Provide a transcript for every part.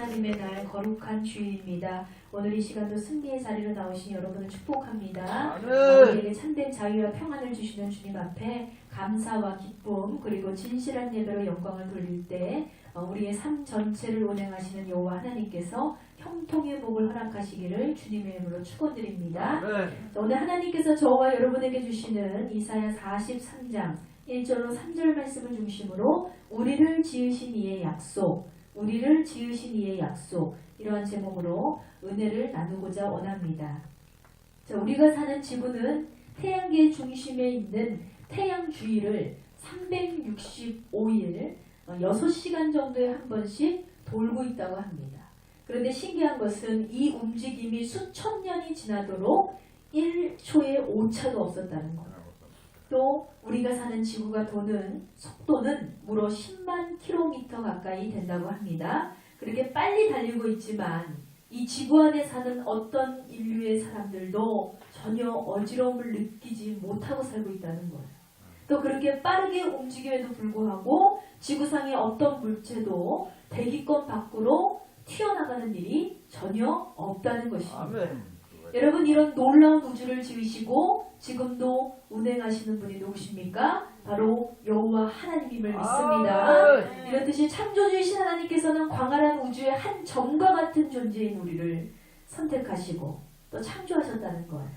하나님의 날 거룩한 주일입니다. 오늘 이 시간도 승리의 자리로 나오신 여러분을 축복합니다. 우리에게 참된 자유와 평안을 주시는 주님 앞에 감사와 기쁨 그리고 진실한 예배로 영광을 돌릴 때 우리의 삶 전체를 운행하시는 여호와 하나님께서 형통의 복을 허락하시기를 주님의 이름으로 축원드립니다. 오늘 하나님께서 저와 여러분에게 주시는 이사야 43장 1절로 3절 말씀을 중심으로 우리를 지으신 이의 약속, 우리를 지으신 이의 약속, 이러한 제목으로 은혜를 나누고자 원합니다. 자, 우리가 사는 지구는 태양계 중심에 있는 태양 주위를 365일 6시간 정도에 한 번씩 돌고 있다고 합니다. 그런데 신기한 것은 이 움직임이 수천 년이 지나도록 1초에 오차도 없었다는 거예요. 또 우리가 사는 지구가 도는 속도는 무려 10만 킬로미터 가까이 된다고 합니다. 그렇게 빨리 달리고 있지만 이 지구 안에 사는 어떤 인류의 사람들도 전혀 어지러움을 느끼지 못하고 살고 있다는 거예요. 또 그렇게 빠르게 움직임에도 불구하고 지구상의 어떤 물체도 대기권 밖으로 튀어나가는 일이 전혀 없다는 것입니다. 아멘. 여러분, 이런 놀라운 우주를 지으시고 지금도 운행하시는 분이 누구십니까? 바로 여호와 하나님임을 믿습니다. 이렇듯이 창조주이신 하나님께서는 광활한 우주의 한 점과 같은 존재인 우리를 선택하시고 또 창조하셨다는 거예요.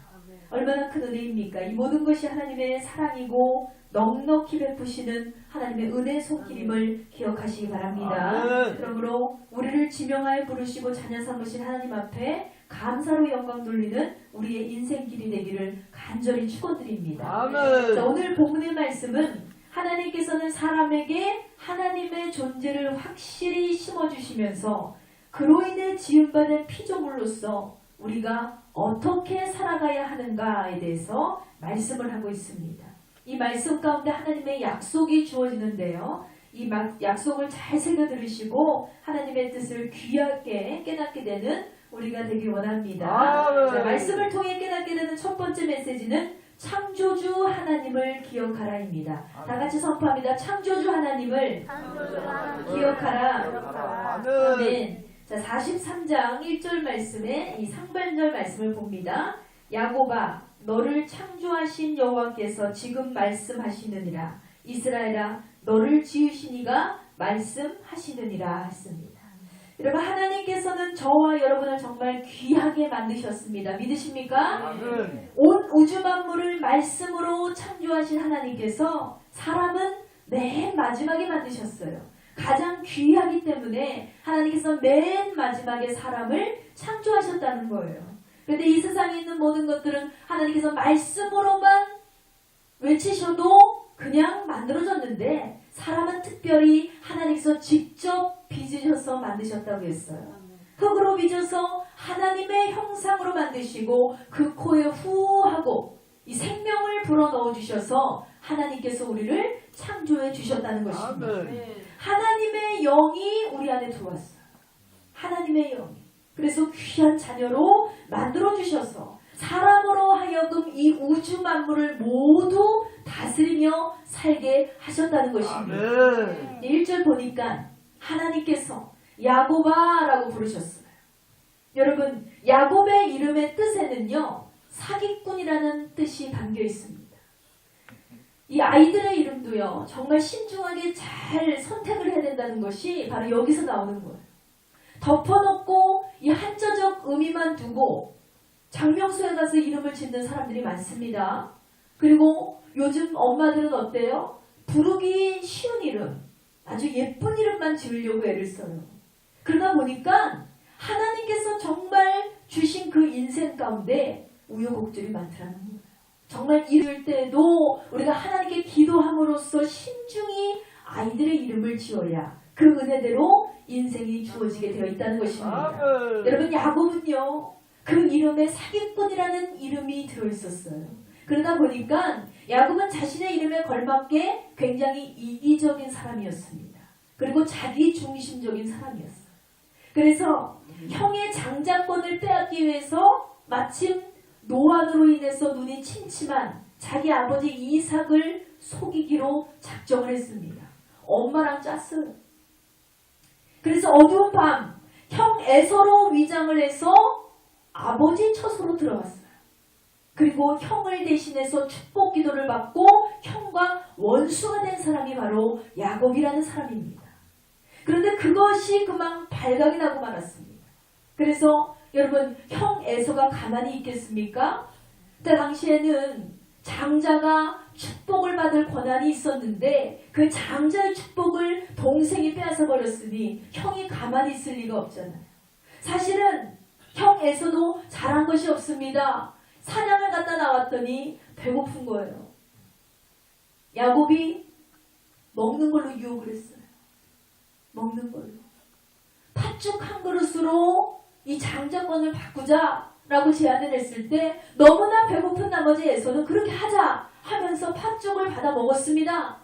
얼마나 큰 은혜입니까? 이 모든 것이 하나님의 사랑이고 넉넉히 베푸시는 하나님의 은혜 손길임을 기억하시기 바랍니다. 그러므로 우리를 지명하여 부르시고 자녀 삼으신 하나님 앞에 감사로 영광 돌리는 우리의 인생길이 되기를 간절히 축원드립니다. 자, 오늘 본문의 말씀은 하나님께서는 사람에게 하나님의 존재를 확실히 심어주시면서 그로 인해 지음받은 피조물로서 우리가 어떻게 살아가야 하는가에 대해서 말씀을 하고 있습니다. 이 말씀 가운데 하나님의 약속이 주어지는데요. 이 약속을 잘 새겨 들으시고 하나님의 뜻을 귀하게 깨닫게 되는 우리가 되길 원합니다. 자, 말씀을 통해 깨닫게 되는 첫 번째 메시지는 창조주 하나님을 기억하라입니다. 다 같이 선포합니다. 창조주 하나님을 기억하라. 아멘. 자, 43장 1절 말씀에 이 상반절 말씀을 봅니다. 야곱아, 너를 창조하신 여호와께서 지금 말씀하시느니라. 이스라엘아, 너를 지으신 이가 말씀하시느니라 했습니다. 여러분, 하나님께서는 저와 여러분을 정말 귀하게 만드셨습니다. 믿으십니까? 온 우주 만물을 말씀으로 창조하신 하나님께서 사람은 맨 마지막에 만드셨어요. 가장 귀하기 때문에 하나님께서 맨 마지막에 사람을 창조하셨다는 거예요. 그런데 이 세상에 있는 모든 것들은 하나님께서 말씀으로만 외치셔도 그냥 만들어졌는데 사람은 특별히 하나님께서 직접 빚으셔서 만드셨다고 했어요. 흙으로 빚어서 하나님의 형상으로 만드시고 그 코에 후 하고 이 생명을 불어넣어 주셔서 하나님께서 우리를 창조해 주셨다는 것입니다. 하나님의 영이 우리 안에 들어왔어요. 하나님의 영이. 그래서 귀한 자녀로 만들어 주셔서 사람으로 하여금 이 우주 만물을 모두 다스리며 살게 하셨다는 것입니다. 1절 보니까 하나님께서 야곱아라고 부르셨어요. 여러분, 야곱의 이름의 뜻에는요, 사기꾼이라는 뜻이 담겨 있습니다. 이 아이들의 이름도요, 정말 신중하게 잘 선택을 해야 된다는 것이 바로 여기서 나오는 거예요. 덮어놓고 이 한자적 의미만 두고 장명소에 가서 이름을 짓는 사람들이 많습니다. 그리고 요즘 엄마들은 어때요? 부르기 쉬운 이름, 아주 예쁜 이름만 지으려고 애를 써요. 그러다 보니까 하나님께서 정말 주신 그 인생 가운데 우여곡절이 많더라는 거예요. 정말 이럴 때도 우리가 하나님께 기도함으로써 신중히 아이들의 이름을 지어야 그 은혜대로 인생이 주어지게 되어 있다는 것입니다. 여러분, 야곱은요, 그 이름에 사기꾼이라는 이름이 들어있었어요. 그러다 보니까 야곱은 자신의 이름에 걸맞게 굉장히 이기적인 사람이었습니다. 그리고 자기 중심적인 사람이었어요. 그래서 형의 장자권을 빼앗기 위해서 마침 노안으로 인해서 눈이 침침한 자기 아버지 이삭을 속이기로 작정을 했습니다. 엄마랑 짰어요. 그래서 어두운 밤 형 에서로 위장을 해서 아버지 처소로 들어갔어요. 그리고 형을 대신해서 축복 기도를 받고 형과 원수가 된 사람이 바로 야곱이라는 사람입니다. 그런데 그것이 그만 발각이 나고 말았습니다. 그래서 여러분, 형 에서가 가만히 있겠습니까? 그때 당시에는 장자가 축복을 받을 권한이 있었는데 그 장자의 축복을 동생이 빼앗아 버렸으니 형이 가만히 있을 리가 없잖아요. 사실은 형 에서도 잘한 것이 없습니다. 사냥을 갔다 나왔더니 배고픈 거예요. 야곱이 먹는 걸로 유혹을 했어요. 먹는 걸로. 팥죽 한 그릇으로 이 장자권을 바꾸자라고 제안을 했을 때 너무나 배고픈 나머지 에서는 그렇게 하자 하면서 팥죽을 받아 먹었습니다.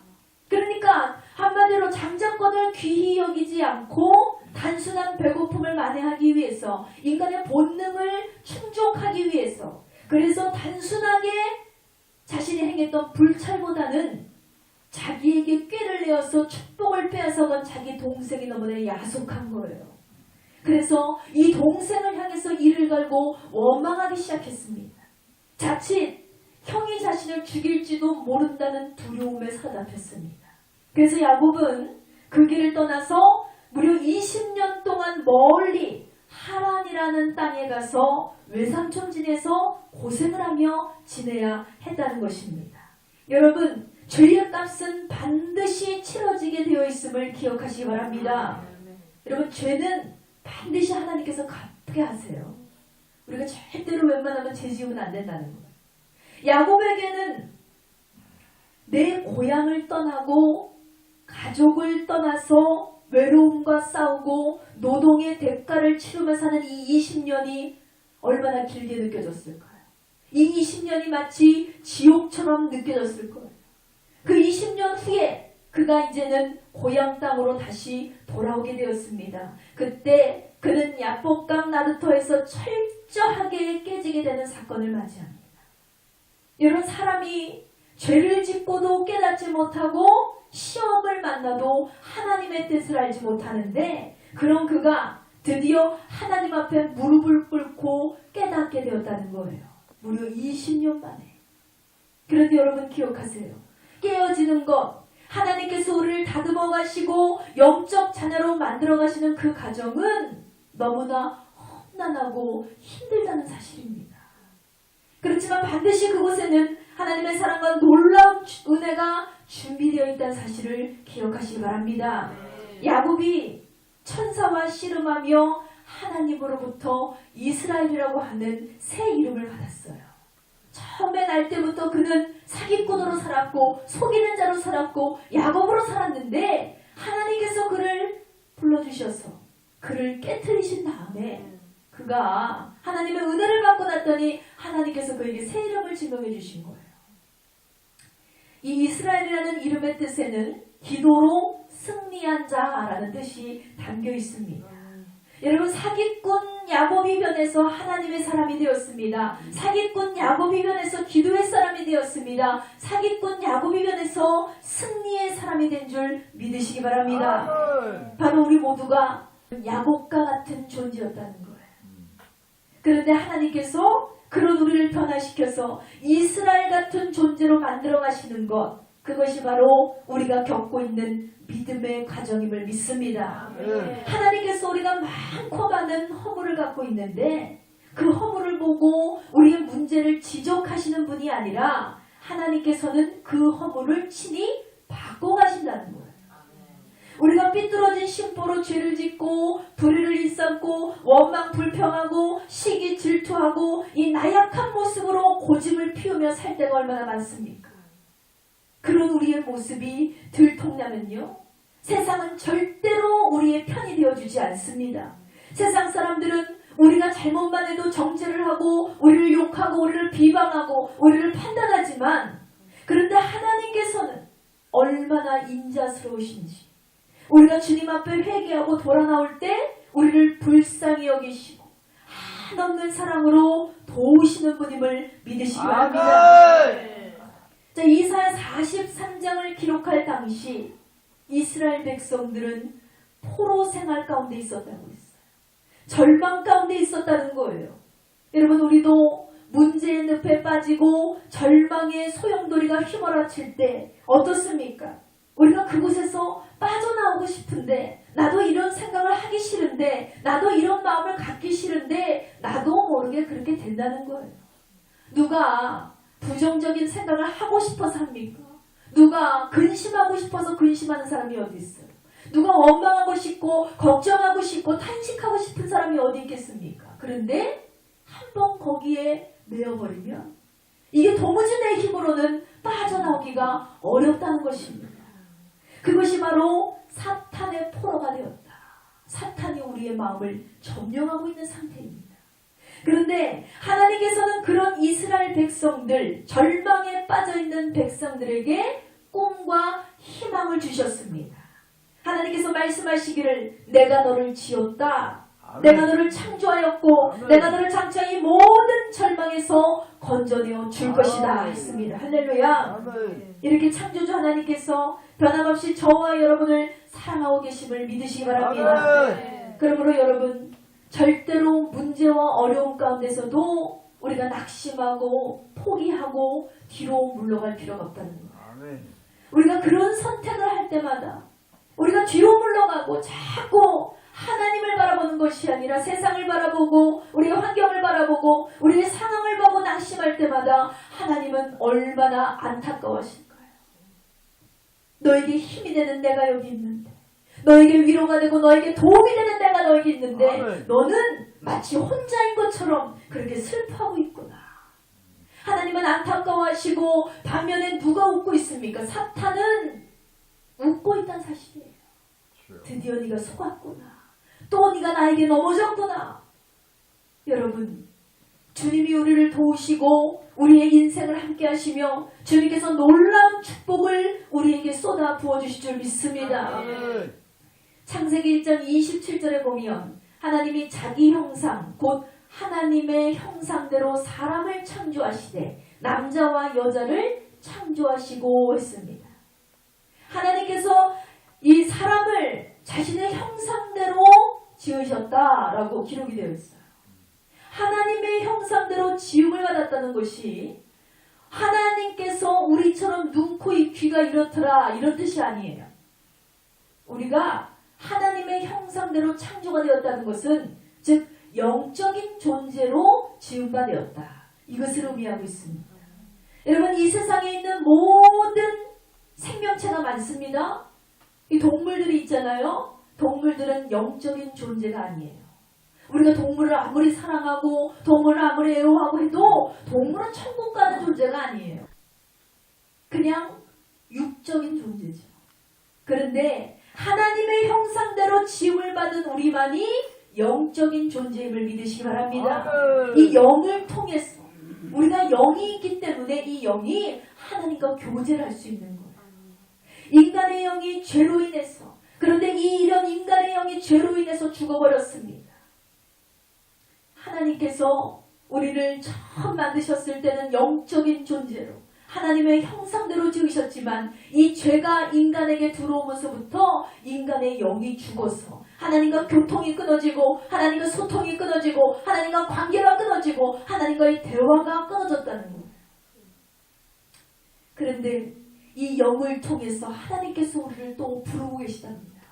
그러니까 한마디로 장자권을 귀히 여기지 않고 단순한 배고픔을 만회하기 위해서, 인간의 본능을 충족하기 위해서, 그래서 단순하게 자신이 행했던 불찰보다는 자기에게 꾀를 내어서 축복을 빼앗아간 자기 동생이 너무나 야속한 거예요. 그래서 이 동생을 향해서 이를 갈고 원망하기 시작했습니다. 자칫 형이 자신을 죽일지도 모른다는 두려움에 사로잡혔습니다. 그래서 야곱은 그 길을 떠나서 무려 20년 동안 멀리 하란이라는 땅에 가서 외삼촌진에서 고생을 하며 지내야 했다는 것입니다. 여러분, 죄의 값은 반드시 치러지게 되어 있음을 기억하시기 바랍니다. 여러분, 죄는 반드시 하나님께서 갚게 하세요. 우리가 절대로 웬만하면 죄 지으면 안 된다는 거예요. 야곱에게는 내 고향을 떠나고 가족을 떠나서 외로움과 싸우고 노동의 대가를 치르며 사는 이 20년이 얼마나 길게 느껴졌을까요? 이 20년이 마치 지옥처럼 느껴졌을 거예요. 그 20년 후에 그가 이제는 고향 땅으로 다시 돌아오게 되었습니다. 그때 그는 야복강 나루터에서 철저하게 깨지게 되는 사건을 맞이합니다. 여러분, 사람이 죄를 짓고도 깨닫지 못하고 시험을 만나도 하나님의 뜻을 알지 못하는데, 그런 그가 드디어 하나님 앞에 무릎을 꿇고 깨닫게 되었다는 거예요. 무려 20년 만에. 그런데 여러분 기억하세요. 깨어지는 것, 하나님께서 우리를 다듬어 가시고 영적 자녀로 만들어 가시는 그 과정은 너무나 험난하고 힘들다는 사실입니다. 그렇지만 반드시 그곳에는 하나님의 사랑과 놀라운 은혜가 준비되어 있다는 사실을 기억하시기 바랍니다. 야곱이 천사와 씨름하며 하나님으로부터 이스라엘이라고 하는 새 이름을 받았어요. 처음에 날 때부터 그는 사기꾼으로 살았고 속이는 자로 살았고 야곱으로 살았는데, 하나님께서 그를 불러주셔서 그를 깨트리신 다음에 그가 하나님의 은혜를 받고 났더니 하나님께서 그에게 새 이름을 지명해 주신 거예요. 이 이스라엘이라는 이름의 뜻에는 기도로 승리한 자라는 뜻이 담겨 있습니다. 여러분, 사기꾼 야곱이 변해서 하나님의 사람이 되었습니다. 사기꾼 야곱이 변해서 기도의 사람이 되었습니다. 사기꾼 야곱이 변해서 승리의 사람이 된 줄 믿으시기 바랍니다. 바로 우리 모두가 야곱과 같은 존재였다는 거예요. 그런데 하나님께서 그런 우리를 변화시켜서 이스라엘 같은 존재로 만들어 가시는 것, 그것이 바로 우리가 겪고 있는 믿음의 과정임을 믿습니다. 하나님께서 우리가 많고 많은 허물을 갖고 있는데 그 허물을 보고 우리의 문제를 지적하시는 분이 아니라 하나님께서는 그 허물을 친히 바꿔가신다는 거예요. 우리가 삐뚤어진 심보로 죄를 짓고 불의를 일삼고 원망 불평하고 시기 질투하고 이 나약한 모습으로 고집을 피우며 살 때가 얼마나 많습니까? 그런 우리의 모습이 들통나면요, 세상은 절대로 우리의 편이 되어주지 않습니다. 세상 사람들은 우리가 잘못만 해도 정죄를 하고 우리를 욕하고 우리를 비방하고 우리를 판단하지만, 그런데 하나님께서는 얼마나 인자스러우신지, 우리가 주님 앞에 회개하고 돌아 나올 때 우리를 불쌍히 여기시고 한없는 사랑으로 도우시는 분임을 믿으시기 바랍니다. 자, 이사야 43장을 기록할 당시 이스라엘 백성들은 포로 생활 가운데 있었다고 했어요. 절망 가운데 있었다는 거예요. 여러분, 우리도 문제의 늪에 빠지고 절망의 소용돌이가 휘몰아칠 때 어떻습니까? 우리가 그곳에서 빠져나오고 싶은데, 나도 이런 생각을 하기 싫은데, 나도 이런 마음을 갖기 싫은데, 나도 모르게 그렇게 된다는 거예요. 누가 부정적인 생각을 하고 싶어서 합니까? 누가 근심하고 싶어서 근심하는 사람이 어디 있어요? 누가 원망하고 싶고 걱정하고 싶고 탄식하고 싶은 사람이 어디 있겠습니까? 그런데 한번 거기에 매여버리면 이게 도무지 내 힘으로는 빠져나오기가 어렵다는 것입니다. 그것이 바로 사탄의 포로가 되었다. 사탄이 우리의 마음을 점령하고 있는 상태입니다. 그런데 하나님께서는 그런 이스라엘 백성들, 절망에 빠져있는 백성들에게 꿈과 희망을 주셨습니다. 하나님께서 말씀하시기를 내가 너를 지었다. 내가 너를 창조하였고 내가 너를 장차 이 모든 절망에서 건져내어 줄 것이다 했습니다. 할렐루야. 이렇게 창조주 하나님께서 변함없이 저와 여러분을 사랑하고 계심을 믿으시기 바랍니다. 그러므로 여러분, 절대로 문제와 어려움 가운데서도 우리가 낙심하고 포기하고 뒤로 물러갈 필요가 없다는 거예요. 우리가 그런 선택을 할 때마다 우리가 뒤로 물러가고 자꾸 하나님을 바라보는 것이 아니라 세상을 바라보고 우리의 환경을 바라보고 우리의 상황을 보고 낙심할 때마다 하나님은 얼마나 안타까워하실까요? 너에게 힘이 되는 내가 여기 있는데, 너에게 위로가 되고 너에게 도움이 되는 내가 너에게 있는데 너는 마치 혼자인 것처럼 그렇게 슬퍼하고 있구나. 하나님은 안타까워하시고 반면에 누가 웃고 있습니까? 사탄은 웃고 있다는 사실이에요. 드디어 네가 속았구나. 또 네가 나에게 넘어졌구나. 여러분, 주님이 우리를 도우시고 우리의 인생을 함께 하시며 주님께서 놀라운 축복을 우리에게 쏟아 부어주실 줄 믿습니다. 창세기 1장 27절에 보면 하나님이 자기 형상, 곧 하나님의 형상대로 사람을 창조하시되 남자와 여자를 창조하시고 했습니다. 하나님께서 이 사람을 자신의 형상대로 지으셨다라고 기록이 되어 있어요. 하나님의 형상대로 지음을 받았다는 것이 하나님께서 우리처럼 눈, 코, 입, 귀가 이렇더라 이런 뜻이 아니에요. 우리가 하나님의 형상대로 창조가 되었다는 것은 즉 영적인 존재로 지음받았다. 이것을 의미하고 있습니다. 여러분, 이 세상에 있는 모든 생명체가 많습니다. 이 동물들이 있잖아요. 동물들은 영적인 존재가 아니에요. 우리가 동물을 아무리 사랑하고 동물을 아무리 애호하고 해도 동물은 천국 가는 존재가 아니에요. 그냥 육적인 존재죠. 그런데 하나님의 형상대로 지음을 받은 우리만이 영적인 존재임을 믿으시기 바랍니다. 이 영을 통해서 우리가 영이 있기 때문에 이 영이 하나님과 교제를 할 수 있는 거예요. 인간의 영이 죄로 인해서, 그런데 이런 인간의 영이 죄로 인해서 죽어버렸습니다. 하나님께서 우리를 처음 만드셨을 때는 영적인 존재로 하나님의 형상대로 지으셨지만 이 죄가 인간에게 들어오면서부터 인간의 영이 죽어서 하나님과 교통이 끊어지고 하나님과 소통이 끊어지고 하나님과 관계가 끊어지고 하나님과의 대화가 끊어졌다는 거예요. 그런데 이 영을 통해서 하나님께서 우리를 또 부르고 계시답니다.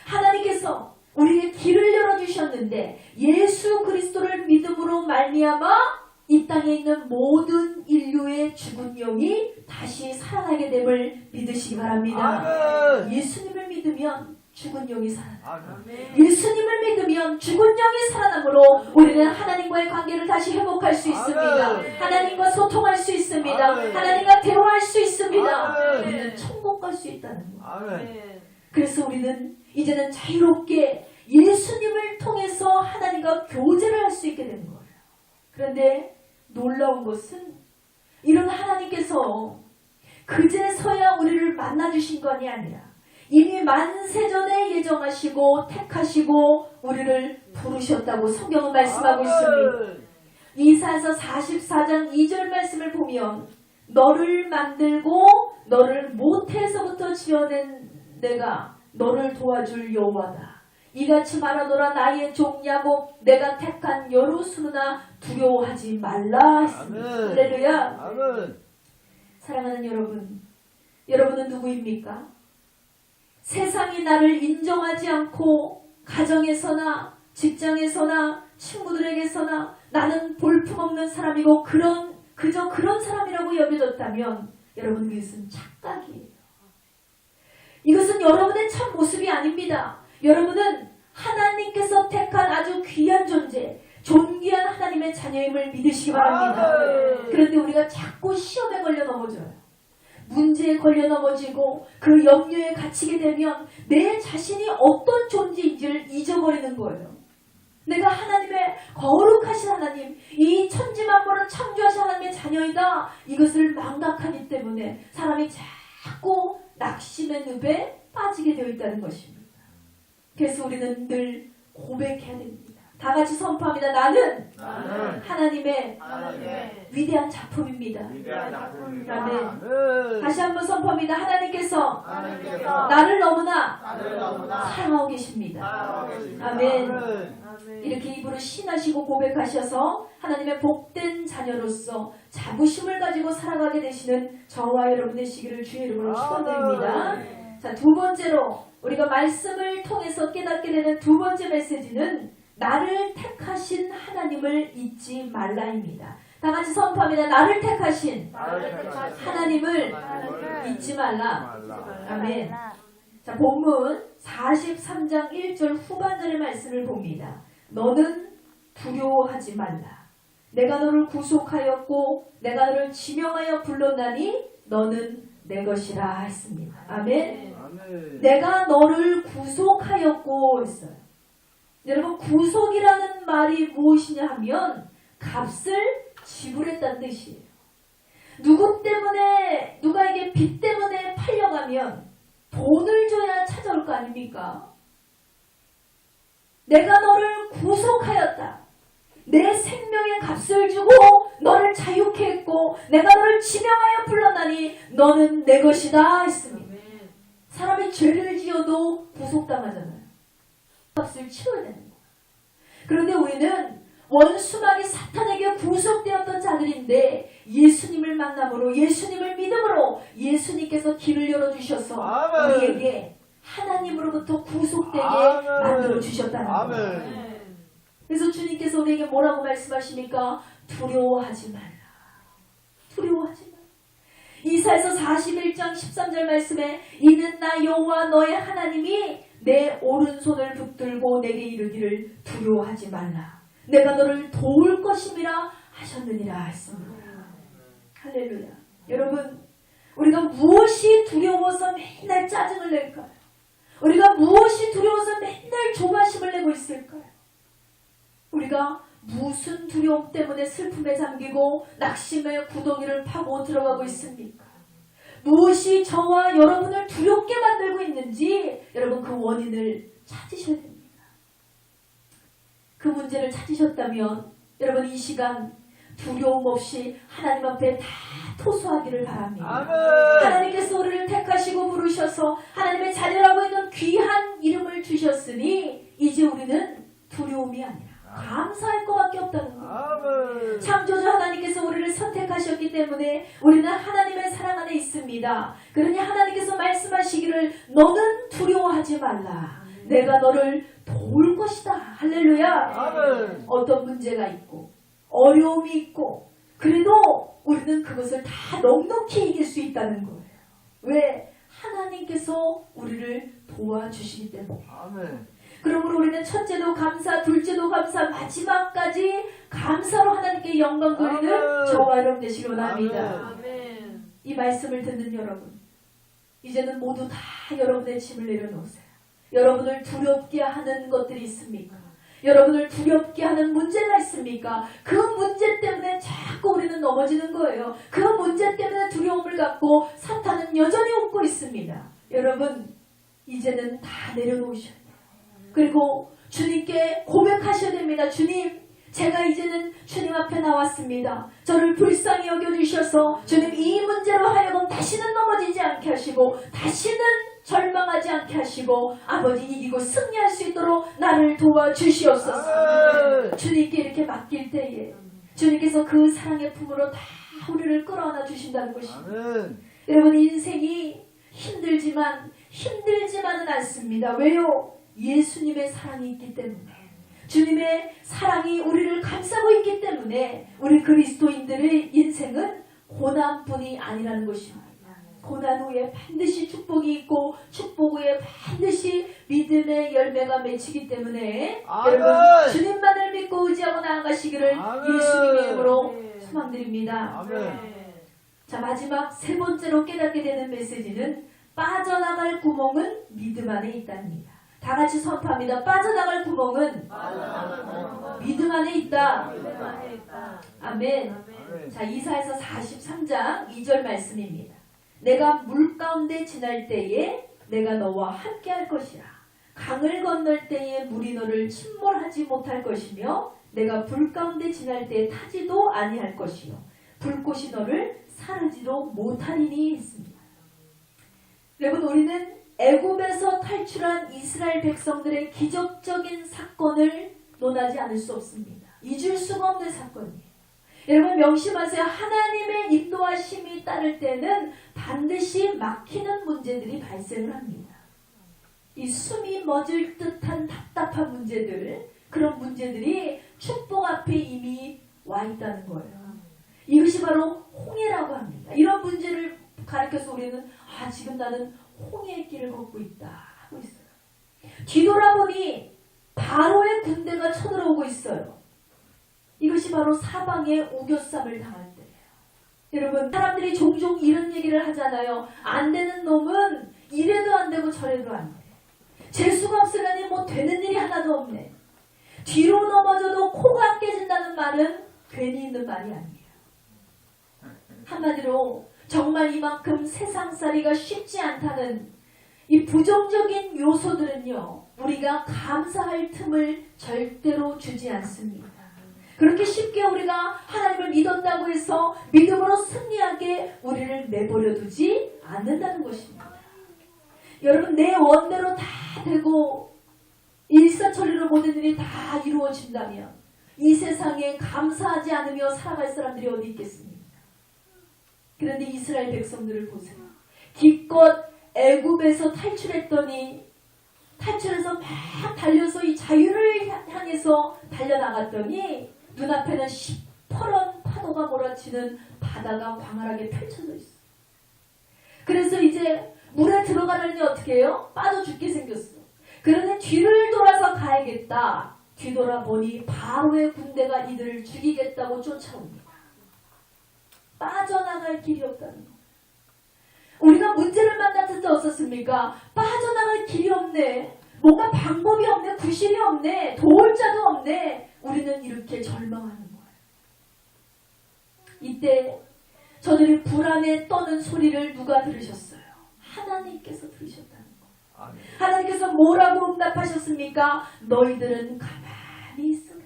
하나님께서 우리의 길을 열어주셨는데 예수 그리스도를 믿음으로 말미암아 이 땅에 있는 모든 인류의 죽은 영이 다시 살아나게 됨을 믿으시기 바랍니다. 예수님을 믿으면 죽은 영이 살아나. 예수님을 믿으면 죽은 영이 살아나므로 우리는 하나님과의 관계를 다시 회복할 수 있습니다. 하나님과 소통할 수 있습니다. 하나님과 대화할 수 있습니다. 우리는 천국 갈 수 있다는 거예요. 그래서 우리는 이제는 자유롭게 예수님을 통해서 하나님과 교제를 할 수 있게 되는 거예요. 그런데 놀라운 것은 이런 하나님께서 그제서야 우리를 만나주신 것이 아니라 이미 만세전에 예정하시고 택하시고 우리를 부르셨다고 성경은 말씀하고 있습니다. 이사야서 44장 2절 말씀을 보면 너를 만들고 너를 모태에서부터 지어낸 내가 너를 도와줄 여호와다. 이같이 말하노라 나의 종 야곱 내가 택한 여루수누나 두려워하지 말라 했습니다. 할렐루야. 아멘. 사랑하는 여러분, 여러분은 누구입니까? 세상이 나를 인정하지 않고 가정에서나 직장에서나 친구들에게서나 나는 볼품없는 사람이고 그저 그런 사람이라고 여겨졌다면 여러분 그것은 착각이에요. 이것은 여러분의 참 모습이 아닙니다. 여러분은 하나님께서 택한 아주 귀한 존재, 존귀한 하나님의 자녀임을 믿으시기 바랍니다. 그런데 우리가 자꾸 시험에 걸려 넘어져요. 문제에 걸려 넘어지고 그 염려에 갇히게 되면 내 자신이 어떤 존재인지를 잊어버리는 거예요. 내가 하나님의 거룩하신 하나님, 이 천지만물을 창조하신 하나님의 자녀이다. 이것을 망각하기 때문에 사람이 자꾸 낙심의 늪에 빠지게 되어 있다는 것입니다. 그래서 우리는 늘 고백해야 됩니다. 다 같이 선포합니다. 나는 하나님의 위대한 작품입니다. 아멘. 다시 한번 선포합니다. 하나님께서 나를 너무나 사랑하고 계십니다. 아멘. 이렇게 입으로 신하시고 고백하셔서 하나님의 복된 자녀로서 자부심을 가지고 살아가게 되시는 저와 여러분 되시기를 주의 이름으로 축원드립니다. 자, 두 번째로 우리가 말씀을 통해서 깨닫게 되는 두 번째 메시지는 나를 택하신 하나님을 잊지 말라입니다. 다 같이 선포합니다. 나를 택하신 하나님을 잊지 말라. 아멘. 자, 본문 43장 1절 후반절의 말씀을 봅니다. 너는 두려워하지 말라. 내가 너를 구속하였고 내가 너를 지명하여 불렀나니 너는 내 것이라 했습니다. 아멘. 내가 너를 구속하였고 했어요. 여러분, 구속이라는 말이 무엇이냐 하면 값을 지불했다는 뜻이에요. 누구 때문에, 누가에게 빚 때문에 팔려가면 돈을 줘야 찾아올 거 아닙니까? 내가 너를 구속하였다. 내 생명의 값을 주고 너를 자유케 했고 내가 너를 지명하여 불렀나니 너는 내 것이다 했습니다. 사람이 죄를 지어도 구속당하잖아요. 값을 치러야 되는 거예요. 그런데 우리는 원수막이 사탄에게 구속되었던 자들인데 예수님을 만남으로 예수님을 믿음으로 예수님께서 길을 열어주셔서 우리에게 하나님으로부터 구속되게 만들어주셨다는 거예요. 그래서 주님께서 우리에게 뭐라고 말씀하십니까? 두려워하지 말라. 두려워하지 말라. 이사야서 41장 13절 말씀에 이는 나 여호와 너의 하나님이 내 오른손을 붙들고 내게 이르기를 두려워하지 말라. 내가 너를 도울 것임이라 하셨느니라 했습니다. 할렐루야. 여러분, 우리가 무엇이 두려워서 맨날 짜증을 낼까요? 우리가 무엇이 두려워서 맨날 조바심을 내고 있을까요? 우리가 무슨 두려움 때문에 슬픔에 잠기고 낙심의 구덩이를 파고 들어가고 있습니까? 무엇이 저와 여러분을 두렵게 만들고 있는지 여러분 그 원인을 찾으셔야 됩니다. 그 문제를 찾으셨다면 여러분 이 시간 두려움 없이 하나님 앞에 다 토소하기를 바랍니다. 하나님께서 우리를 택하시고 부르셔서 하나님의 자녀라고 있는 귀한 이름을 주셨으니 이제 우리는 두려움이 아니라 감사할 것밖에 없다는 거예요. 창조주 하나님께서 우리를 선택하셨기 때문에 우리는 하나님의 사랑 안에 있습니다. 그러니 하나님께서 말씀하시기를 너는 두려워하지 말라. 내가 너를 도울 것이다. 할렐루야. 어떤 문제가 있고 어려움이 있고 그래도 우리는 그것을 다 넉넉히 이길 수 있다는 거예요. 왜? 하나님께서 우리를 도와주시기 때문에. 그러므로 우리는 첫째도 감사, 둘째도 감사, 마지막까지 감사로 하나님께 영광 돌리는 저와 여러분 되시기 원합니다. 이 말씀을 듣는 여러분, 이제는 모두 다 여러분의 짐을 내려놓으세요. 여러분을 두렵게 하는 것들이 있습니까? 여러분을 두렵게 하는 문제가 있습니까? 그 문제 때문에 자꾸 우리는 넘어지는 거예요. 그 문제 때문에 두려움을 갖고 사탄은 여전히 웃고 있습니다. 여러분, 이제는 다 내려놓으셔야 돼요. 그리고 주님께 고백하셔야 됩니다. 주님, 제가 이제는 주님 앞에 나왔습니다. 저를 불쌍히 여겨주셔서 주님 이 문제로 하여금 다시는 넘어지지 않게 하시고 다시는 절망하지 않게 하시고 아버지 이기고 승리할 수 있도록 나를 도와주시옵소서. 주님께 이렇게 맡길 때에 주님께서 그 사랑의 품으로 다 우리를 끌어안아 주신다는 것입니다. 여러분 인생이 힘들지만은 않습니다. 왜요? 예수님의 사랑이 있기 때문에, 주님의 사랑이 우리를 감싸고 있기 때문에 우리 그리스도인들의 인생은 고난뿐이 아니라는 것입니다. 고난 후에 반드시 축복이 있고 축복 후에 반드시 믿음의 열매가 맺히기 때문에 여러분 주님만을 믿고 의지하고 나아가시기를 예수님의 이름으로 소망드립니다. 자, 마지막 세 번째로 깨닫게 되는 메시지는 빠져나갈 구멍은 믿음 안에 있답니다. 다 같이 선포합니다. 빠져나갈 구멍은 믿음 안에 있다. 아멘. 자, 이사야서 43장 2절 말씀입니다. 내가 물 가운데 지날 때에 내가 너와 함께 할 것이라. 강을 건널 때에 물이 너를 침몰하지 못할 것이며 내가 불 가운데 지날 때에 타지도 아니할 것이요 불꽃이 너를 사르지도 못하리니 했습니다. 여러분 우리는 애굽에서 탈출한 이스라엘 백성들의 기적적인 사건을 논하지 않을 수 없습니다. 잊을 수가 없는 사건이에요. 여러분 명심하세요. 하나님의 인도하심이 따를 때는 반드시 막히는 문제들이 발생을 합니다. 이 숨이 멎을 듯한 답답한 문제들, 그런 문제들이 축복 앞에 이미 와 있다는 거예요. 이것이 바로 홍해라고 합니다. 이런 문제를 가리켜서 우리는 지금 나는 홍해의 길을 걷고 있다 하고 있어요. 뒤돌아보니 바로의 군대가 쳐들어오고 있어요. 이것이 바로 사방에 우겨쌈을 당할 때예요. 여러분 사람들이 종종 이런 얘기를 하잖아요. 안 되는 놈은 이래도 안 되고 저래도 안 돼. 재수가 없으려니 뭐 되는 일이 하나도 없네. 뒤로 넘어져도 코가 안 깨진다는 말은 괜히 있는 말이 아니에요. 한마디로 정말 이만큼 세상살이가 쉽지 않다는 이 부정적인 요소들은요, 우리가 감사할 틈을 절대로 주지 않습니다. 그렇게 쉽게 우리가 하나님을 믿었다고 해서 믿음으로 승리하게 우리를 내버려 두지 않는다는 것입니다. 여러분 내 원대로 다 되고 일사천리로 모든 일이 다 이루어진다면 이 세상에 감사하지 않으며 살아갈 사람들이 어디 있겠습니까? 그런데 이스라엘 백성들을 보세요. 기껏 애굽에서 탈출했더니 탈출해서 막 달려서 이 자유를 향해서 달려나갔더니 눈앞에는 시퍼런 파도가 몰아치는 바다가 광활하게 펼쳐져 있어. 그래서 이제 물에 들어가려니 어떻게 해요? 빠져 죽게 생겼어. 그러니 뒤를 돌아서 가야겠다. 뒤돌아보니 바로의 군대가 이들을 죽이겠다고 쫓아옵니다. 빠져나갈 길이 없다는 거예요. 우리가 문제를 만났을 때 어떻습니까? 빠져나갈 길이 없네. 뭔가 방법이 없네. 구실이 없네. 도울 자도 없네. 우리는 이렇게 절망하는 거예요. 이때 저들이 불안에 떠는 소리를 누가 들으셨어요? 하나님께서 들으셨다는 거예요. 하나님께서 뭐라고 응답하셨습니까? 너희들은 가만히 있으라.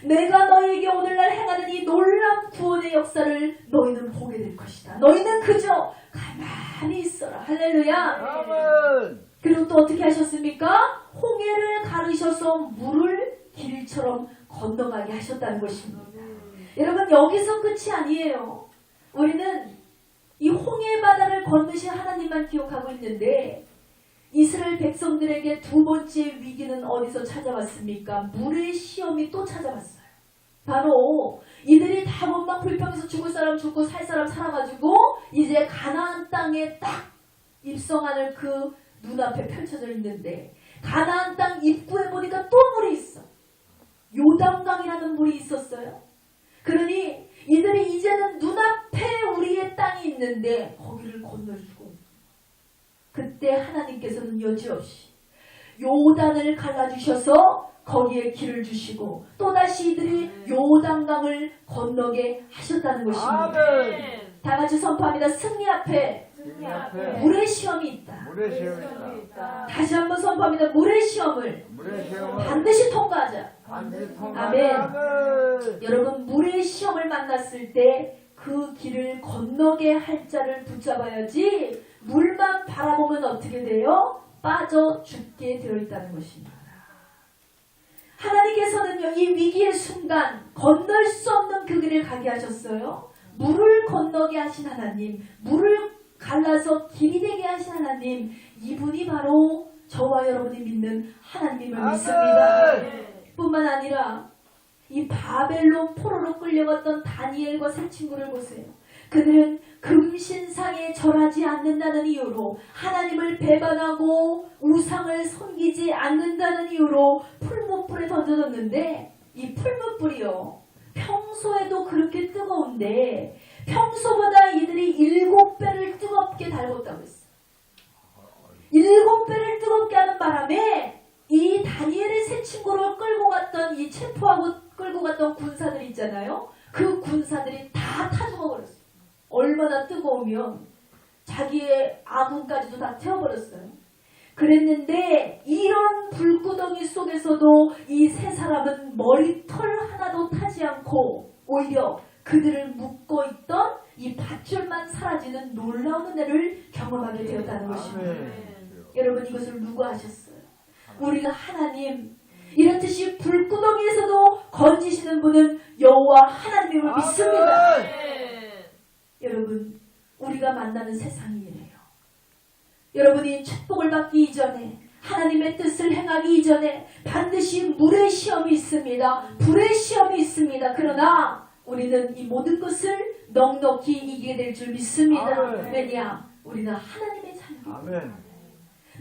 내가 너희에게 오늘날 행하는 이 놀라운 구원의 역사를 너희는 보게 될 것이다. 너희는 그저 가만히 있어라. 할렐루야. 아멘. 그리고 또 어떻게 하셨습니까? 홍해를 가르셔서 물을 길처럼 건너가게 하셨다는 것입니다. 여러분 여기서 끝이 아니에요. 우리는 이 홍해 바다를 건너신 하나님만 기억하고 있는데 이스라엘 백성들에게 두 번째 위기는 어디서 찾아왔습니까? 물의 시험이 또 찾아왔어요. 바로 이들이 다 원망 불평해서 죽을 사람 죽고 살 사람 살아가지고 이제 가나안 땅에 딱 입성하는 그 눈앞에 펼쳐져 있는데 가나안 땅 입구에 보니까 또 물이 있어. 요단강이라는 물이 있었어요. 그러니 이들이 이제는 눈앞에 우리의 땅이 있는데 거기를 건너주고 그때 하나님께서는 여지없이 요단을 갈라주셔서 거기에 길을 주시고 또다시 이들이 요단강을 건너게 하셨다는 것입니다. 아멘. 다 같이 선포합니다. 승리 앞에 물의 시험이 있다. 다시 한번 선포합니다. 물의 시험을 반드시 통과하자. 아멘. 여러분 물의 시험을 만났을 때 그 길을 건너게 할 자를 붙잡아야지 물만 바라보면 어떻게 돼요? 빠져 죽게 되어 있다는 것입니다. 하나님께서는요, 이 위기의 순간 건널 수 없는 그 길을 가게 하셨어요. 물을 건너게 하신 하나님, 물을 갈라서 길이 되게 하신 하나님, 이분이 바로 저와 여러분이 믿는 하나님을 믿습니다. 뿐만 아니라 이 바벨론 포로로 끌려갔던 다니엘과 세 친구를 보세요. 그들은 금신상에 절하지 않는다는 이유로, 하나님을 배반하고 우상을 섬기지 않는다는 이유로 풀무불에 던져졌는데, 이 풀무불이요, 평소에도 그렇게 뜨거운데 평소보다 이들이 7배를 뜨겁게 달궜다고 했어요. 7배를 뜨겁게 하는 바람에 이 다니엘의 세 친구를 끌고 갔던, 이 체포하고 끌고 갔던 군사들 있잖아요. 그 군사들이 다 타 죽어버렸어요. 얼마나 뜨거우면 자기의 아군까지도 다 태워버렸어요. 그랬는데 이런 불구덩이 속에서도 이 세 사람은 머리털 하나도 타지 않고 오히려 그들을 묶고 있던 이 밧줄만 사라지는 놀라운 은혜를 경험하게 되었다는 것입니다. 여러분, 이것을 누가 하셨어요? 우리가 하나님, 이렇듯이 불구덩이에서도 건지시는 분은 여호와 하나님을 믿습니다. 여러분, 우리가 만나는 세상이 이래요. 여러분이 축복을 받기 이전에, 하나님의 뜻을 행하기 이전에 반드시 물의 시험이 있습니다. 불의 시험이 있습니다. 그러나 우리는 이 모든 것을 넉넉히 이기게 될 줄 믿습니다. 왜냐? 우리는 하나님의 자녀입니다.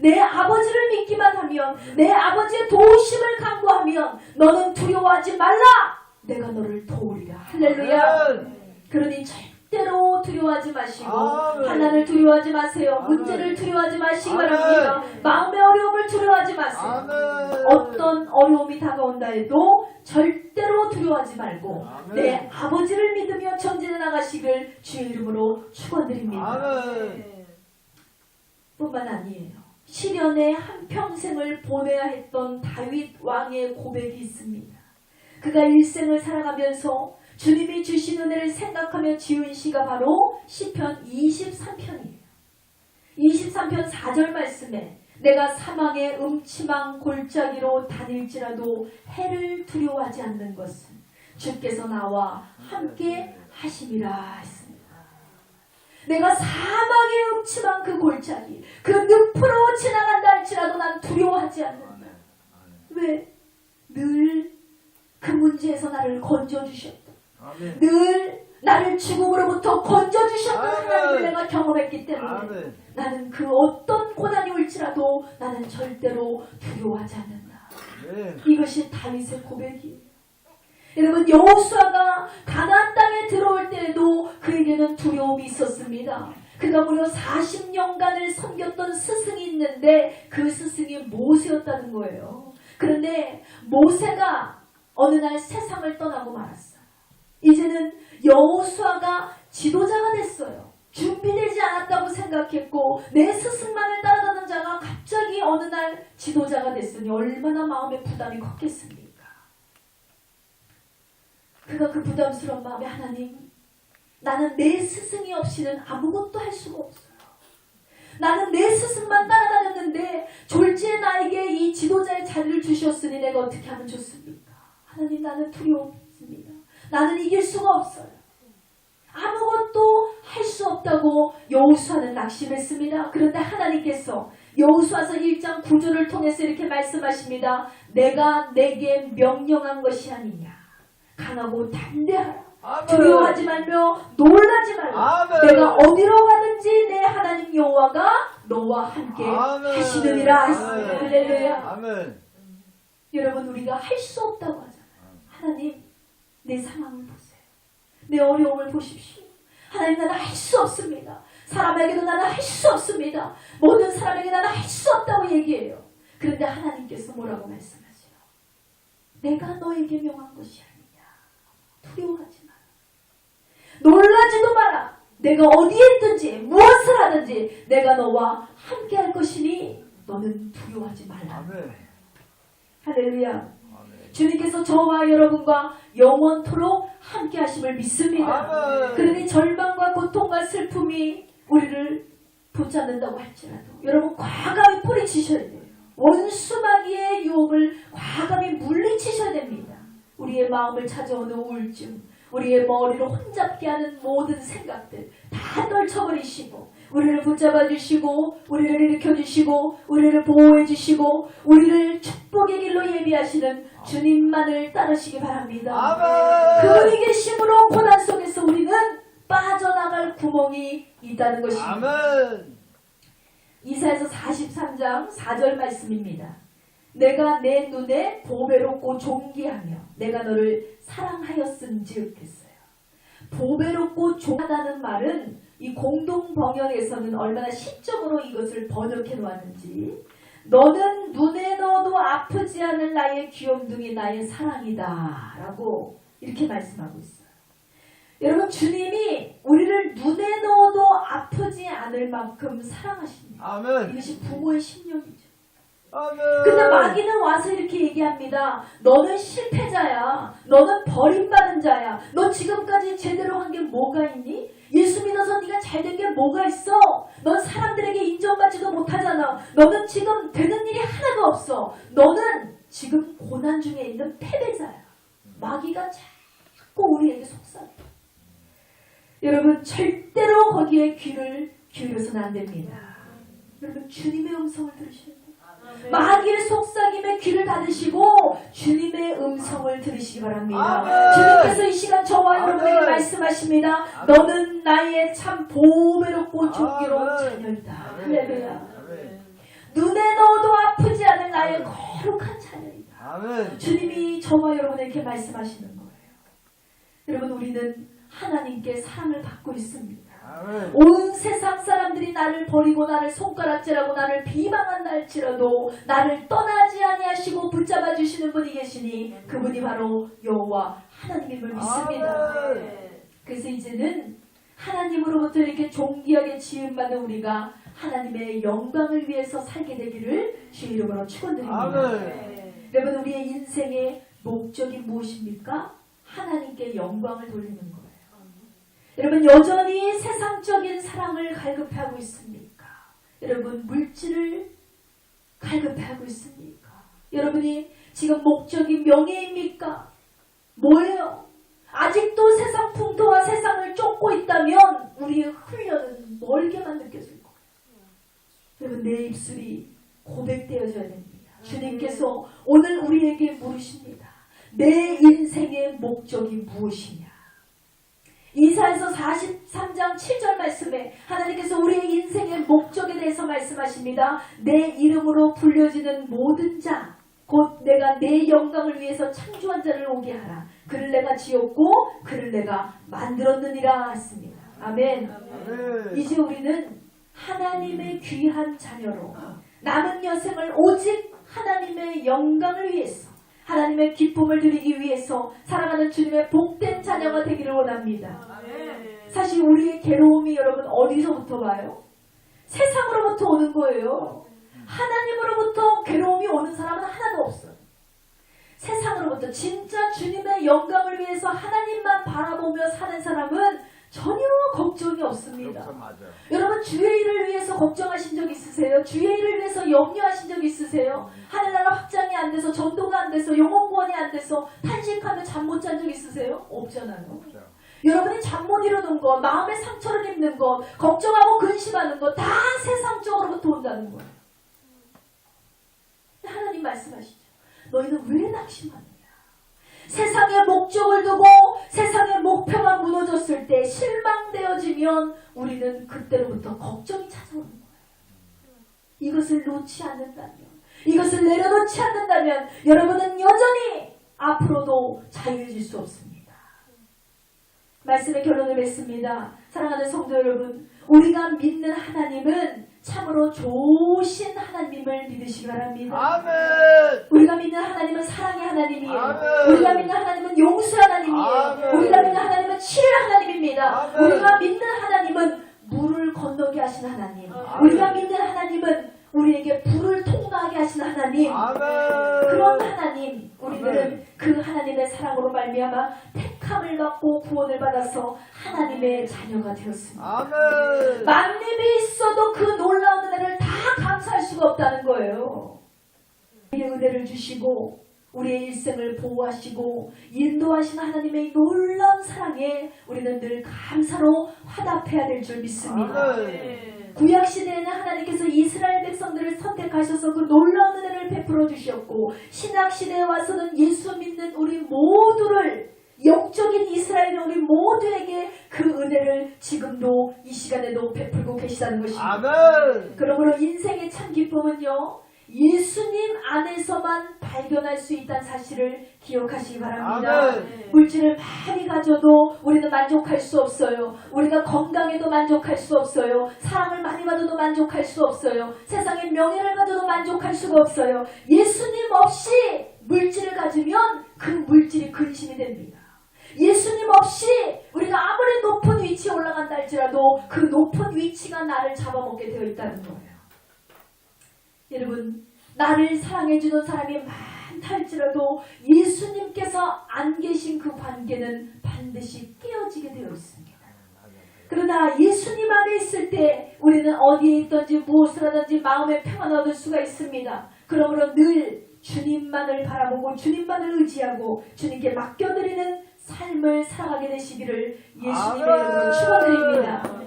내 아버지를 믿기만 하면, 내 아버지의 도우심을 간구하면 너는 두려워하지 말라! 내가 너를 도우리라. 할렐루야. 그러니 절대로 두려워하지 마시고, 하나님을 두려워하지 마세요. 문제를 두려워하지 마시기 바랍니다. 마음의 어려움을 두려워하지 마세요. 어떤 어려움이 다가온다 해도 절대로 두려워하지 말고 내 아버지를 믿으며 전진해 나가시길 주의 이름으로 축원드립니다. 뿐만 아니에요. 시련에 한평생을 보내야 했던 다윗 왕의 고백이 있습니다. 그가 일생을 살아가면서 주님이 주신 은혜를 생각하며 지은 시가 바로 시편 23편이에요. 23편 4절 말씀에 내가 사망의 음침한 골짜기로 다닐지라도 해를 두려워하지 않는 것은 주께서 나와 함께 하심이라 했습니다. 내가 사망의 음침한 그 골짜기, 그 늪으로 지나간다 할지라도 난 두려워하지 않는다. 왜? 늘 그 문제에서 나를 건져주셨다. 늘 나를 죽음으로부터 건져주셨던 하나님을 내가 경험했기 때문에 나는 그 어떤 고난이 올지라도 나는 절대로 두려워하지 않는다. 이것이 다윗의 고백이에요. 여러분, 여호수아가 가나안 땅에 들어올 때에도 그에게는 두려움이 있었습니다. 그가 무려 40년간을 섬겼던 스승이 있는데 그 스승이 모세였다는 거예요. 그런데 모세가 어느 날 세상을 떠나고 말았어요. 이제는 여호수아가 지도자가 됐어요. 준비되지 않았다고 생각했고 내 스승만을 따라가는 자가 갑자기 어느 날 지도자가 됐으니 얼마나 마음의 부담이 컸겠습니까? 그가 그 부담스러운 마음에 하나님, 나는 내 스승이 없이는 아무것도 할 수가 없어요. 나는 내 스승만 따라다녔는데 졸지에 나에게 이 지도자의 자리를 주셨으니 내가 어떻게 하면 좋습니까? 하나님, 나는 두려웠습니다. 나는 이길 수가 없어요. 아무것도 할 수 없다고 여호수아는 낙심했습니다. 그런데 하나님께서 여호수아서 1장 9절을 통해서 이렇게 말씀하십니다. 내가 내게 명령한 것이 아니냐. 강하고 담대하라. 두려워하지 말며 놀라지 말라. 내가 어디로 가든지 내 하나님 여호와가 너와 함께 하시느니라 했습니다. 할렐루야. 여러분, 우리가 할 수 없다고 하잖아요. 하나님, 내 상황을 보세요. 내 어려움을 보십시오. 하나님, 나는 할 수 없습니다. 사람에게도 나는 할 수 없습니다. 모든 사람에게 나는 할 수 없다고 얘기해요. 그런데 하나님께서 뭐라고 말씀하세요? 내가 너에게 명한 것이 아니냐. 두려워하지 마라. 놀라지도 마라. 내가 어디에 있든지 무엇을 하든지 내가 너와 함께 할 것이니 너는 두려워하지 말라. 할렐루야. 주님께서 저와 여러분과 영원토록 함께 하심을 믿습니다. 그러니 절망과 고통과 슬픔이 우리를 붙잡는다고 할지라도 여러분 과감히 뿌리치셔야 돼요. 원수마귀의 유혹을 과감히 물리치셔야 됩니다. 우리의 마음을 찾아오는 우울증, 우리의 머리를 혼잡게 하는 모든 생각들 다 떨쳐버리시고 우리를 붙잡아 주시고 우리를 일으켜 주시고 우리를 보호해 주시고 우리를 축복의 길로 예비하시는 주님만을 따르시기 바랍니다. 아멘. 그분이 계심으로 고난 속에서 우리는 빠져나갈 구멍이 있다는 것입니다. 아멘. 이사야서 43장 4절 말씀입니다. 내가 내 눈에 보배롭고 존귀하며 내가 너를 사랑하였은즉 했어요. 보배롭고 존귀하다는 말은 이 공동 번역에서는 얼마나 시적으로 이것을 번역해 놓았는지 너는 눈에 넣어도 아프지 않을 나의 귀염둥이 나의 사랑이다 라고 이렇게 말씀하고 있어요. 여러분 주님이 우리를 눈에 넣어도 아프지 않을 만큼 사랑하십니다. 아멘. 이것이 부모의 심령이죠. 아멘. 근데 마귀는 와서 이렇게 얘기합니다. 너는 실패자야. 너는 버림받은 자야. 너 지금까지 제대로 한 게 뭐가 있니? 예수 믿어서 네가 잘된 게 뭐가 있어? 넌 사람들에게 인정받지도 못하잖아. 너는 지금 되는 일이 하나도 없어. 너는 지금 고난 중에 있는 패배자야. 마귀가 자꾸 우리에게 속삭여. 여러분 절대로 거기에 귀를 기울여서는 안 됩니다. 여러분 주님의 음성을 들으셔야 돼요. 마귀의 속삭임에 귀를 닫으시고 주님의 음성을 들으시기 바랍니다. 아멘. 주님께서 이 시간 저와 아멘. 여러분에게 말씀하십니다. 아멘. 너는 나의 참 보배롭고 존귀로운 아멘. 자녀이다. 아멘. 할렐루야. 아멘. 눈에 넣어도 아프지 않은 나의 거룩한 자녀이다. 아멘. 주님이 저와 여러분에게 말씀하시는 거예요. 여러분 우리는 하나님께 사랑을 받고 있습니다. 아멘. 온 세상 사람들이 나를 버리고 나를 손가락질하고 나를 비방한다 할지라도 나를 떠나지 아니하시고 붙잡아 주시는 분이 계시니 그분이 바로 여호와 하나님임을 믿습니다. 아멘. 그래서 이제는 하나님으로부터 이렇게 존귀하게 지음받은 우리가 하나님의 영광을 위해서 살게 되기를 주의 이름으로 축원드립니다. 아멘. 여러분 우리의 인생의 목적이 무엇입니까? 하나님께 영광을 돌리는 거예요. 여러분 여전히 세상적인 사랑을 갈급해하고 있습니까? 여러분 물질을 갈급해하고 있습니까? 여러분이 지금 목적이 명예입니까? 뭐예요? 아직도 세상 풍토와 세상을 쫓고 있다면 우리의 훈련은 멀게만 느껴질 거예요. 여러분 내 입술이 고백되어져야 됩니다. 주님께서 오늘 우리에게 물으십니다. 내 인생의 목적이 무엇이냐? 이사야서 43장 7절 말씀에 하나님께서 우리의 인생의 목적에 대해서 말씀하십니다. 내 이름으로 불려지는 모든 자, 곧 내가 내 영광을 위해서 창조한 자를 오게 하라. 그를 내가 지었고 그를 내가 만들었느니라 했습니다. 아멘. 아멘. 이제 우리는 하나님의 귀한 자녀로 남은 여생을 오직 하나님의 영광을 위해서 하나님의 기쁨을 드리기 위해서 살아가는 주님의 복된 자녀가 되기를 원합니다. 사실 우리의 괴로움이 여러분 어디서부터 와요? 세상으로부터 오는 거예요. 하나님으로부터 괴로움이 오는 사람은 하나도 없어요. 세상으로부터 진짜 주님의 영광을 위해서 하나님만 바라보며 사는 사람은 전혀 걱정이 없습니다. 그렇죠, 맞아요. 여러분 주의 일을 위해서 걱정하신 적 있으세요? 주의 일을 위해서 염려하신 적 있으세요? 하늘나라 확장이 안 돼서 전도가 안 돼서 영혼 구원이 안 돼서 탄식하며 잠 못 잔 적 있으세요? 없잖아요. 없죠. 여러분이 잠 못 이루는 것, 마음의 상처를 입는 것, 걱정하고 근심하는 것 다 세상적으로부터 온다는 거예요. 하나님 말씀하시죠. 너희는 왜 낙심하느냐? 세상의 목적을 두고 세상의 목표가 무너졌을 때 실망되어지면 우리는 그때로부터 걱정이 찾아오는 거예요. 이것을 놓지 않는다면, 이것을 내려놓지 않는다면 여러분은 여전히 앞으로도 자유해질 수 없습니다. 말씀의 결론을 맺습니다. 사랑하는 성도 여러분, 우리가 믿는 하나님은 참으로 좋으신 하나님을 믿으시기 바랍니다. 아멘. 우리가 믿는 하나님은 사랑의 하나님이에요. 아멘. 우리가 믿는 하나님은 용서 하나님이에요. 아멘. 우리가 믿는 하나님은 치료 하나님입니다. 아멘. 우리가 믿는 하나님은 물을 건너게 하신 하나님. 아멘. 우리가 믿는 하나님은 우리에게 불을 통과하게 하신 하나님. 아멘. 그런 하나님, 우리들은 아멘. 그 하나님의 사랑으로 말미암아 택함을 받고 구원을 받아서 하나님의 자녀가 되었습니다. 아멘. 만렙이 있어도 그 놀라운 은혜를 다 감사할 수가 없다는 거예요. 우리의 은혜를 주시고 우리의 일생을 보호하시고 인도하신 하나님의 놀라운 사랑에 우리는 늘 감사로 화답해야 될 줄 믿습니다. 아멘. 구약시대에는 하나님께서 이스라엘 백성들을 선택하셔서 그 놀라운 은혜를 베풀어 주셨고 신약시대에 와서는 예수 믿는 우리 모두를 영적인 이스라엘 우리 모두에게 그 은혜를 지금도 이 시간에도 베풀고 계시다는 것입니다. 아멘. 그러므로 인생의 참 기쁨은요 예수님 안에서만 발견할 수 있다는 사실을 기억하시기 바랍니다. 아멘. 물질을 많이 가져도 우리는 만족할 수 없어요. 우리가 건강해도 만족할 수 없어요. 사랑을 많이 받아도 만족할 수 없어요. 세상의 명예를 가져도 만족할 수가 없어요. 예수님 없이 물질을 가지면 그 물질이 근심이 됩니다. 예수님 없이 우리가 아무리 높은 위치에 올라간다 할지라도 그 높은 위치가 나를 잡아먹게 되어 있다는 거예요. 여러분, 나를 사랑해주는 사람이 많다 할지라도 예수님께서 안 계신 그 관계는 반드시 깨어지게 되어 있습니다. 그러나 예수님 안에 있을 때 우리는 어디에 있든지 무엇을 하든지 마음의 평안을 얻을 수가 있습니다. 그러므로 늘 주님만을 바라보고 주님만을 의지하고 주님께 맡겨드리는 삶을 살아가게 되시기를 예수님의 이름으로 축원드립니다.